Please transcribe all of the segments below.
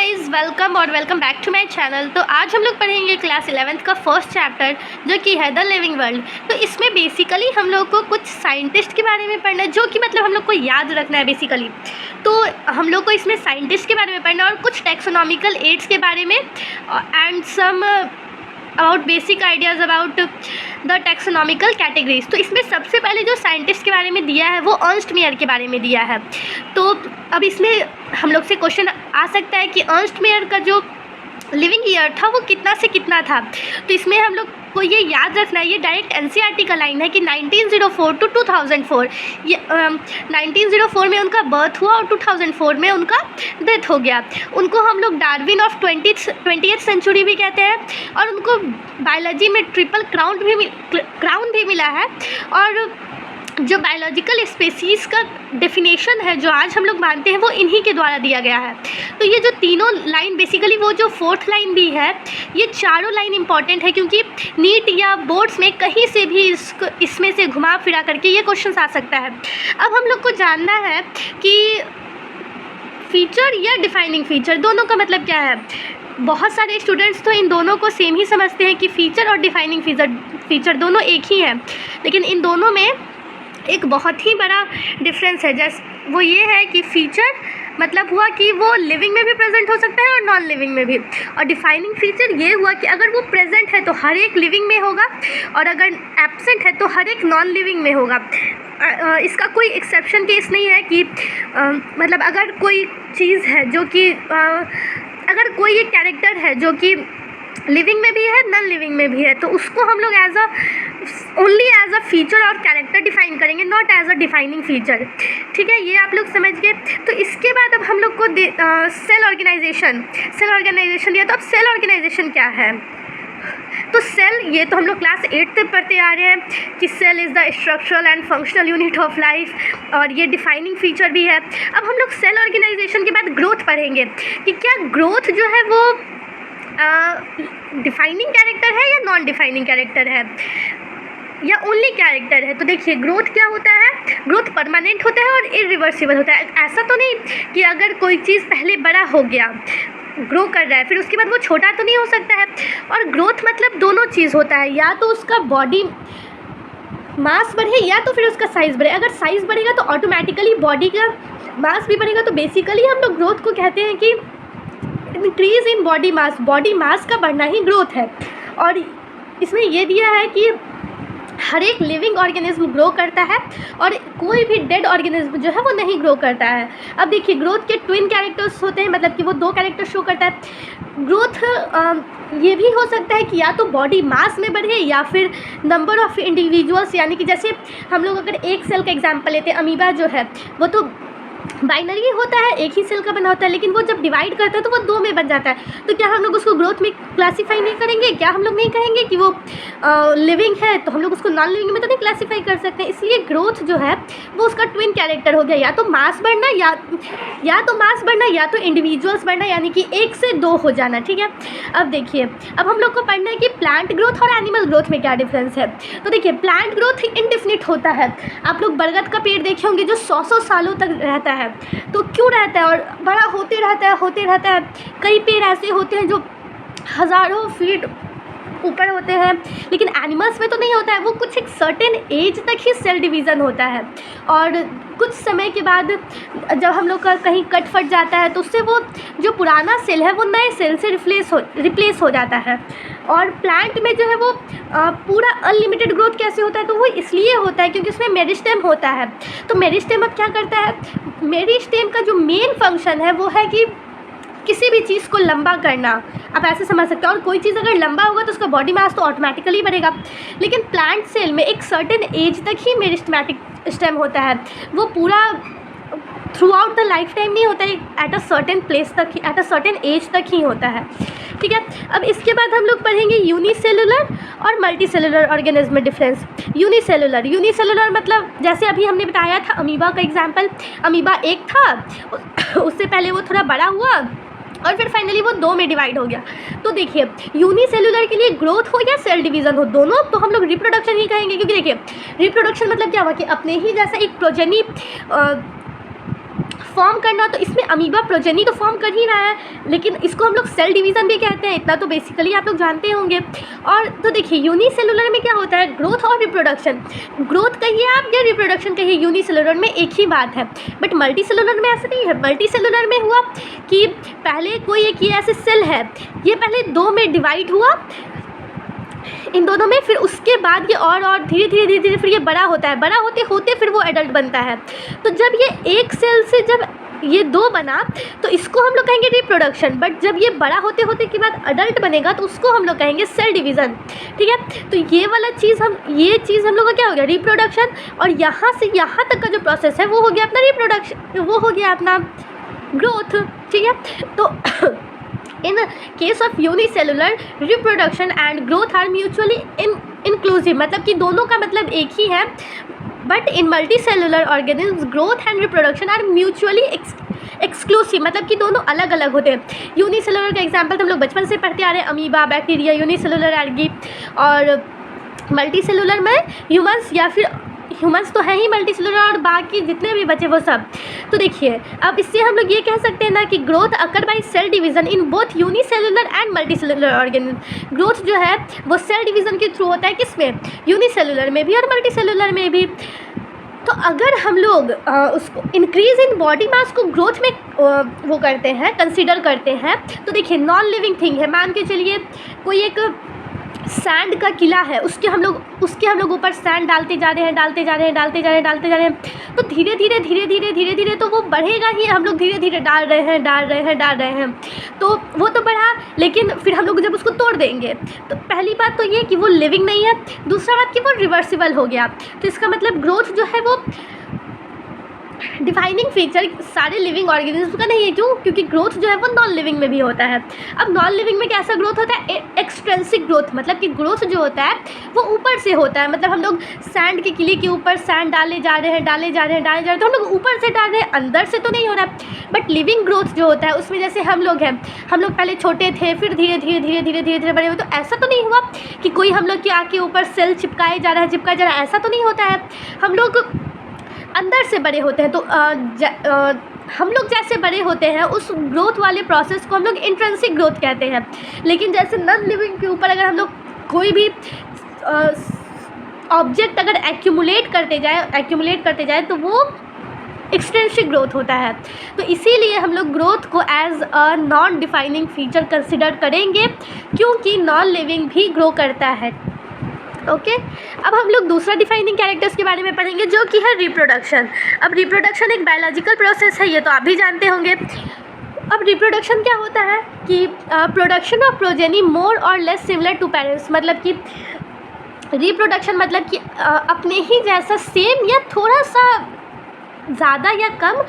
Guys, welcome और welcome back to my channel. तो आज हम लोग पढ़ेंगे क्लास 11th का फर्स्ट चैप्टर जो कि है द लिविंग वर्ल्ड। तो इसमें बेसिकली हम लोग को कुछ साइंटिस्ट के बारे में पढ़ना है, जो कि मतलब हम लोग को याद रखना है बेसिकली। तो हम लोग को इसमें साइंटिस्ट के बारे में पढ़ना है और कुछ टैक्सोनॉमिकल एड्स के बारे में and some about basic ideas about the taxonomical categories. तो इसमें सबसे पहले जो साइंटिस्ट के बारे में दिया है वो अर्नस्ट मेयर के बारे में दिया है। तो अब इसमें हम लोग से क्वेश्चन आ सकता है कि अर्नस्ट मेयर का जो लिविंग ईयर था वो कितना से कितना था। तो इसमें हम लोग को ये याद रखना है, ये डायरेक्ट एनसीईआरटी का लाइन है कि 1904 टू 2004। ये 1904 में उनका बर्थ हुआ और 2004 में उनका डेथ हो गया। उनको हम लोग डार्विन ऑफ 20th सेंचुरी भी कहते हैं और उनको बायोलॉजी में ट्रिपल क्राउन भी मिला है। और जो बायोलॉजिकल स्पेसीज़ का डेफिनेशन है जो आज हम लोग मानते हैं वो इन्हीं के द्वारा दिया गया है। तो ये जो तीनों लाइन बेसिकली वो जो फोर्थ लाइन भी है, ये चारों लाइन इंपॉर्टेंट है क्योंकि नीट या बोर्ड्स में कहीं से भी इसमें से घुमा फिरा करके ये क्वेश्चन आ सकता है। अब हम लोग को जानना है कि फीचर या डिफाइनिंग फीचर दोनों का मतलब क्या है। बहुत सारे स्टूडेंट्स तो इन दोनों को सेम ही समझते हैं कि फ़ीचर और डिफाइनिंग फीचर दोनों एक ही हैं, लेकिन इन दोनों में एक बहुत ही बड़ा डिफरेंस है। जैसे वो ये है कि फ़ीचर मतलब हुआ कि वो लिविंग में भी प्रेजेंट हो सकता है और नॉन लिविंग में भी, और डिफाइनिंग फीचर ये हुआ कि अगर वो प्रेजेंट है तो हर एक लिविंग में होगा और अगर एब्सेंट है तो हर एक नॉन लिविंग में होगा। इसका कोई एक्सेप्शन केस नहीं है कि मतलब अगर कोई चीज़ है जो कि अगर कोई एक कैरेक्टर है जो कि लिविंग में भी है नॉन लिविंग में भी है तो उसको हम लोग ओनली एज अ फीचर और कैरेक्टर डिफाइन करेंगे, not as a defining feature. ठीक है, ये आप लोग समझ गए। तो इसके बाद अब हम लोग को सेल ऑर्गेनाइजेशन दिया। तो अब सेल ऑर्गेनाइजेशन क्या है? तो सेल ये तो हम लोग क्लास 8 से पढ़ते आ रहे हैं कि cell is the structural and functional unit of life, और ये डिफाइनिंग फीचर भी है। अब हम लोग सेल ऑर्गेनाइजेशन के बाद ग्रोथ पढ़ेंगे कि क्या ग्रोथ जो है वो डिफाइनिंग कैरेक्टर है या नॉन डिफाइनिंग कैरेक्टर है या ओनली कैरेक्टर है। तो देखिए ग्रोथ क्या होता है, ग्रोथ परमानेंट होता है और इरिवर्सिबल होता है। ऐसा तो नहीं कि अगर कोई चीज़ पहले बड़ा हो गया, ग्रो कर रहा है, फिर उसके बाद वो छोटा तो नहीं हो सकता है। और ग्रोथ मतलब दोनों चीज़ होता है, या तो उसका बॉडी मास बढ़े या तो फिर उसका साइज़ बढ़े। अगर साइज़ बढ़ेगा तो ऑटोमेटिकली बॉडी का मास भी बढ़ेगा। तो बेसिकली हम लोग ग्रोथ को कहते हैं कि इंक्रीज़ इन बॉडी मास का बढ़ना ही ग्रोथ है। और इसमें ये दिया है कि हर एक लिविंग ऑर्गेनिज्म ग्रो करता है और कोई भी डेड ऑर्गेनिज्म जो है वो नहीं ग्रो करता है। अब देखिए ग्रोथ के ट्विन कैरेक्टर्स होते हैं, मतलब कि वो दो कैरेक्टर शो करता है। ग्रोथ ये भी हो सकता है कि या तो बॉडी मास में बढ़े या फिर नंबर ऑफ़ इंडिविजुअल्स, यानी कि जैसे हम लोग अगर एक सेल का एग्जांपल लेते हैं, अमीबा जो है वो तो बाइनरी होता है, एक ही सेल का बना होता है, लेकिन वो जब डिवाइड करता है तो वो दो में बन जाता है। तो क्या हम लोग उसको ग्रोथ में क्लासीफाई नहीं करेंगे? क्या हम लोग नहीं कहेंगे कि वो लिविंग है तो हम लोग उसको नॉन लिविंग में तो नहीं क्लासीफाई कर सकते। इसलिए ग्रोथ जो है वो उसका ट्विन कैरेक्टर हो गया, या तो मास बढ़ना या तो इंडिविजुअल्स बढ़ना, यानी कि एक से दो हो जाना। ठीक है, अब देखिए अब हम लोग को पढ़ना है कि प्लांट ग्रोथ और एनिमल ग्रोथ में क्या डिफरेंस है। तो देखिए प्लांट ग्रोथ इनडिफिनिट होता है। आप लोग बरगद का पेड़ देखे होंगे जो 100 सालों तक रहता है। तो क्यों रहता है और बड़ा होते रहता है। कई पेड़ ऐसे होते हैं जो हज़ारों फीट ऊपर होते हैं, लेकिन एनिमल्स में तो नहीं होता है। वो कुछ एक सर्टेन एज तक ही सेल डिवीज़न होता है और कुछ समय के बाद जब हम लोग का कहीं कट फट जाता है तो उससे वो जो पुराना सेल है वो नए सेल से रिप्लेस हो जाता है। और प्लांट में जो है वो पूरा अनलिमिटेड ग्रोथ कैसे होता है? तो वो इसलिए होता है क्योंकि उसमें मेरिस्टेम होता है। तो मेरिस्टेम अब क्या करता है? मेरिस्टेम का जो मेन फंक्शन है वो है कि किसी भी चीज़ को लंबा करना। आप ऐसे समझ सकते हो, और कोई चीज़ अगर लंबा होगा तो उसका बॉडी मास तो ऑटोमेटिकली बढ़ेगा। लेकिन प्लांट सेल में एक सर्टेन एज तक ही मेरिस्टेमेटिक स्टेम होता है, वो पूरा through out the life time नहीं होता है, एट अ सर्टेन प्लेस तक ही, एट अ सर्टेन एज तक ही होता है। ठीक है, अब इसके बाद हम लोग पढ़ेंगे यूनिसेलुलर और मल्टीसेलुलर ऑर्गेनिज्म में डिफरेंस। यूनिसेलुलर मतलब जैसे अभी हमने बताया था अमीबा का एग्जाम्पल, अमीबा एक था, उससे पहले वो थोड़ा बड़ा हुआ और फिर फाइनली वो दो में डिवाइड हो गया। तो देखिए यूनिसेलुलर के लिए ग्रोथ हो या सेल डिवीज़न हो, दोनों तो हम लोग रिप्रोडक्शन ही कहेंगे, क्योंकि देखिए रिप्रोडक्शन मतलब क्या हुआ कि अपने ही जैसा एक प्रोजेनी फॉर्म करना, तो इसमें अमीबा प्रोजेनी तो फॉर्म कर ही रहा है, लेकिन इसको हम लोग सेल डिवीज़न भी कहते हैं, इतना तो बेसिकली आप लोग जानते होंगे। और तो देखिए यूनिसेलुलर में क्या होता है, ग्रोथ और रिप्रोडक्शन, ग्रोथ कहिए आप या रिप्रोडक्शन कहिए, यूनिसेलुलर में एक ही बात है। बट मल्टी सेलुलर में ऐसा नहीं है। मल्टी सेलुलर में हुआ कि पहले कोई एक ये ऐसे सेल है, ये पहले 2 में डिवाइड हुआ, इन दोनों में, फिर उसके बाद ये और धीरे धीरे फिर ये बड़ा होता है, बड़ा होते होते फिर वो एडल्ट बनता है। तो जब ये एक सेल से जब ये 2 बना तो इसको हम लोग कहेंगे रिप्रोडक्शन, बट जब ये बड़ा होते होते के बाद अडल्ट बनेगा तो उसको हम लोग कहेंगे सेल डिवीज़न, ठीक है। तो ये वाला चीज़ ये चीज़ हम लोग का क्या हो गया, रिप्रोडक्शन, और यहाँ से यहाँ तक का जो प्रोसेस है वो हो गया अपना रिप्रोडक्शन, वो हो गया अपना ग्रोथ, ठीक है। तो in case of unicellular, reproduction and growth are mutually inclusive, मतलब कि दोनों का मतलब एक ही है। But in multi cellular organism growth and reproduction are mutually exclusive, मतलब कि दोनों अलग अलग होते हैं। यूनिसेलुलर का एग्जांपल तो हम लोग बचपन से पढ़ते आ रहे हैं, अमीबा, बैक्टीरिया, यूनिसेलुलर एल्गी, और मल्टी सेलुलर में ह्यूमंस, या फिर ह्यूमंस तो है ही मल्टी सेलुलर, और बाकी जितने भी बचे वो सब। तो देखिए अब इससे हम लोग ये कह सकते हैं ना कि growth occur by cell division in both unicellular and multi cellular organism. Growth जो है वो सेल डिवीज़न के थ्रू होता है, किसमें, यूनिसेलुलर में भी और मल्टी सेलुलर में भी। तो अगर हम लोग उसको इंक्रीज़ इन बॉडी मास को ग्रोथ में वो करते हैं, कंसीडर करते हैं, तो देखिए नॉन लिविंग थिंग है, मान के चलिए कोई एक सैंड का किला है, उसके हम लोग ऊपर सैंड डालते जा रहे हैं, तो धीरे धीरे तो वो बढ़ेगा ही, हम लोग धीरे धीरे डाल रहे हैं, तो वो तो बढ़ा, लेकिन फिर हम लोग जब उसको तोड़ देंगे तो पहली बात तो ये कि वो लिविंग नहीं है, दूसरा बात कि वो रिवर्सिबल हो गया। तो इसका मतलब ग्रोथ जो है वो डिफाइनिंग फीचर सारे लिविंग ऑर्गेनिज्म का नहीं है। क्यों? क्योंकि ग्रोथ जो है वो नॉन लिविंग में भी होता है। अब नॉन लिविंग में कैसा ग्रोथ होता है, एक्सट्रेंसिक ग्रोथ, मतलब कि ग्रोथ जो होता है वो ऊपर से होता है, मतलब हम लोग सैंड के किले के ऊपर सैंड डाले जा रहे हैं तो हम लोग ऊपर से डाल रहे हैं, अंदर से तो नहीं हो रहा है। बट लिविंग ग्रोथ जो होता है उसमें जैसे हम लोग हैं, हम लोग पहले छोटे थे, फिर धीरे धीरे बड़े हुए, तो ऐसा तो नहीं हुआ कि कोई हम लोग के आके ऊपर सेल चिपकाया जा रहा है, ऐसा तो नहीं होता है। हम लोग अंदर से बड़े होते हैं, तो हम लोग जैसे बड़े होते हैं उस ग्रोथ वाले प्रोसेस को हम लोग इंट्रिंसिक ग्रोथ कहते हैं। लेकिन जैसे नॉन लिविंग के ऊपर अगर हम लोग कोई भी ऑब्जेक्ट अगर एक्यूमुलेट करते जाए तो वो एक्सट्रिंसिक ग्रोथ होता है। तो इसीलिए हम लोग ग्रोथ को as a non defining feature consider करेंगे, क्योंकि नॉन लिविंग भी ग्रो करता है। ओके, अब हम लोग दूसरा डिफाइनिंग कैरेक्टर्स के बारे में पढ़ेंगे, जो कि है रिप्रोडक्शन। अब रिप्रोडक्शन एक बायोलॉजिकल प्रोसेस है, ये तो आप भी जानते होंगे। अब रिप्रोडक्शन क्या होता है कि प्रोडक्शन ऑफ प्रोजेनी मोर और लेस सिमिलर टू पेरेंट्स, मतलब कि रिप्रोडक्शन मतलब कि अपने ही जैसा सेम या थोड़ा सा ज़्यादा या कम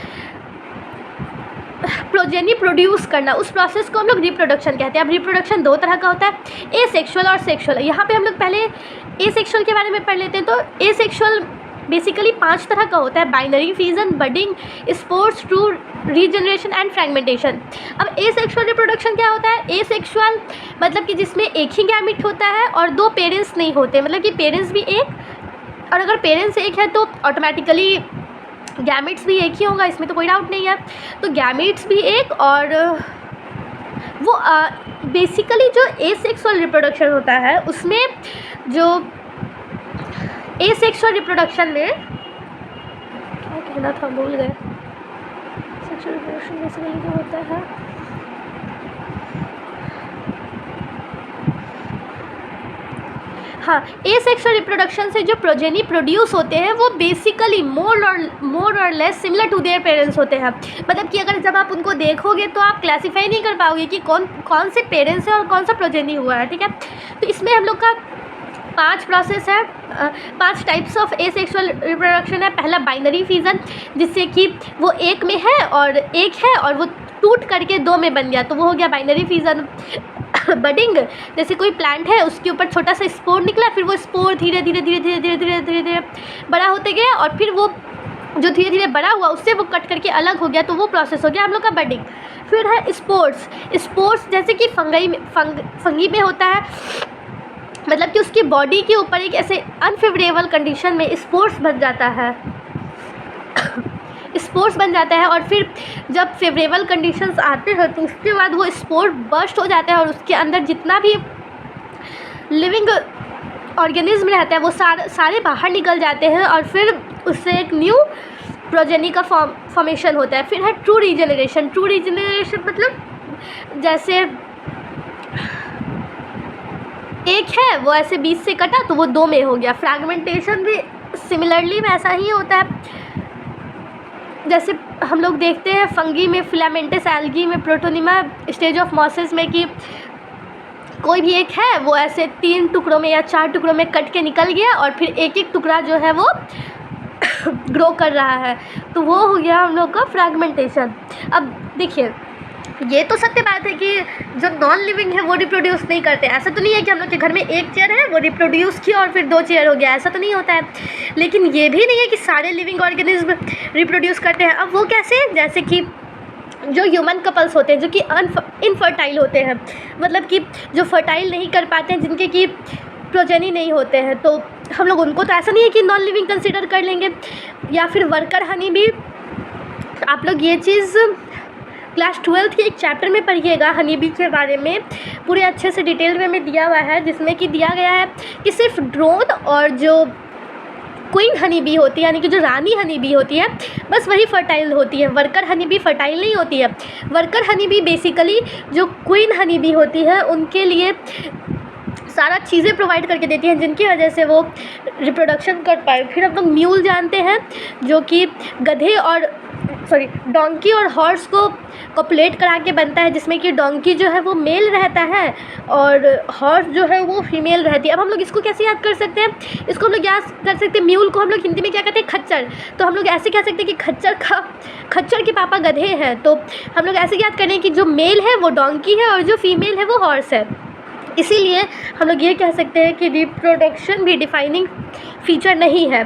प्रोजेनी प्रोड्यूस करना, उस प्रोसेस को हम लोग रिप्रोडक्शन कहते हैं। अब रिप्रोडक्शन 2 तरह का होता है, एसेक्सुअल और सेक्सुअल। यहाँ पे हम लोग पहले एसेक्सुअल के बारे में पढ़ लेते हैं। तो एसेक्सुअल बेसिकली 5 तरह का होता है, binary, fusion, budding, spores, true regeneration and fragmentation. अब एसेक्सुअल रिप्रोडक्शन क्या होता है, एसेक्सुअल मतलब कि जिसमें एक ही गैमेट होता है और 2 पेरेंट्स नहीं होते, मतलब कि पेरेंट्स भी एक, और अगर पेरेंट्स एक है तो ऑटोमेटिकली गैमेट्स भी एक ही होगा, इसमें तो कोई डाउट नहीं है। तो गैमेट्स भी एक, और वो बेसिकली जो एसेक्सुअल रिप्रोडक्शन होता है उसमें, जो एसेक्सुअल रिप्रोडक्शन में क्या कहना था भूल गए, सेक्सुअल रिप्रोडक्शन बेसिकली जो होता है, हाँ, एसेक्सुअल रिप्रोडक्शन से जो प्रोजेनी प्रोड्यूस होते हैं वो बेसिकली मोर और less similar to their parents होते हैं। मतलब कि अगर जब आप उनको देखोगे तो आप क्लासीफाई नहीं कर पाओगे कि कौन से पेरेंट्स हैं और कौन सा प्रोजेनी हुआ है, ठीक है। तो इसमें हम लोग का 5 प्रोसेस है, 5 टाइप्स ऑफ एसेक्सुअल रिप्रोडक्शन है। पहला बाइनरी फ्यूजन, जिससे कि वो एक में है और वो टूट करके 2 में बन गया, तो वो हो गया बाइनरी फ्यूजन। बडिंग, जैसे कोई प्लांट है उसके ऊपर छोटा सा स्पोर निकला, फिर वो स्पोर धीरे धीरे बड़ा होते गया, और फिर वो जो धीरे धीरे बड़ा हुआ उससे वो कट करके अलग हो गया, तो वो प्रोसेस हो गया हम लोग का बडिंग। फिर है स्पोर्स जैसे कि फंगी में होता है, मतलब कि उसकी बॉडी के ऊपर एक ऐसे अनफेवरेबल कंडीशन में स्पोर्स बन जाता है। स्पोर्स बन जाता है और फिर जब फेवरेबल कंडीशंस आते हैं तो उसके बाद वो स्पोर बर्स्ट हो जाता है और उसके अंदर जितना भी लिविंग ऑर्गेनिज्म रहता है वो सारे बाहर निकल जाते हैं और फिर उससे एक न्यू प्रोजेनी का फॉर्मेशन होता है। फिर है ट्रू रीजनरेशन। ट्रू रीजनरेशन मतलब जैसे एक है वो ऐसे बीच से कटा तो वो 2 में हो गया। फ्रैगमेंटेशन भी सिमिलरली वैसा ही होता है। जैसे हम लोग देखते हैं फंगी में, फिलामेंटस एल्गी में, प्रोटोनिमा स्टेज ऑफ मॉसेस में कि कोई भी एक है वो ऐसे 3 टुकड़ों में या 4 टुकड़ों में कट के निकल गया और फिर एक एक टुकड़ा जो है वो ग्रो कर रहा है, तो वो हो गया हम लोग का फ्रैगमेंटेशन। अब देखिए, ये तो सत्य बात है कि जो नॉन लिविंग है वो रिप्रोड्यूस नहीं करते। ऐसा तो नहीं है कि हम लोग के घर में एक चेयर है वो रिप्रोड्यूस किया और फिर 2 चेयर हो गया, ऐसा तो नहीं होता है। लेकिन ये भी नहीं है कि सारे लिविंग ऑर्गेनिज्म रिप्रोड्यूस करते हैं। अब वो कैसे? जैसे कि जो ह्यूमन कपल्स होते हैं जो कि इनफर्टाइल होते हैं, मतलब कि जो फर्टाइल नहीं कर पाते हैं, जिनके कि प्रोजेनी नहीं होते हैं, तो हम लोग उनको तो ऐसा नहीं है कि नॉन लिविंग कंसिडर कर लेंगे। या फिर वर्कर हनी भी, आप लोग ये चीज़ क्लास 12 के एक चैप्टर में पढ़िएगा हनी बी के बारे में, पूरे अच्छे से डिटेल में दिया हुआ है, जिसमें कि दिया गया है कि सिर्फ ड्रोन और जो क्वीन हनी बी होती है यानी कि जो रानी हनी बी होती है बस वही फर्टाइल होती है। वर्कर हनी बी फर्टाइल नहीं होती है। वर्कर हनी बी बेसिकली जो क्वीन हनी बी होती है उनके लिए सारा चीज़ें प्रोवाइड करके देती हैं जिनकी वजह से वो रिप्रोडक्शन कर पाए। फिर हम लोग म्यूल जानते हैं जो कि गधे और डोंकी और हॉर्स को कॉपुलेट करा के बनता है, जिसमें कि डोंकी जो है वो मेल रहता है और हॉर्स जो है वो फीमेल रहती है। अब हम लोग इसको कैसे याद कर सकते हैं? इसको हम लोग याद कर सकते हैं, म्यूल को हम लोग हिंदी में क्या कहते हैं? खच्चर। तो हम लोग ऐसे कह सकते हैं कि खच्चर के पापा गधे हैं, तो हम लोग ऐसे याद करें कि जो मेल है वो डोंकी है और जो फीमेल है वो हॉर्स है। इसीलिए हम लोग ये कह सकते हैं कि रिप्रोडक्शन भी डिफाइनिंग फीचर नहीं है।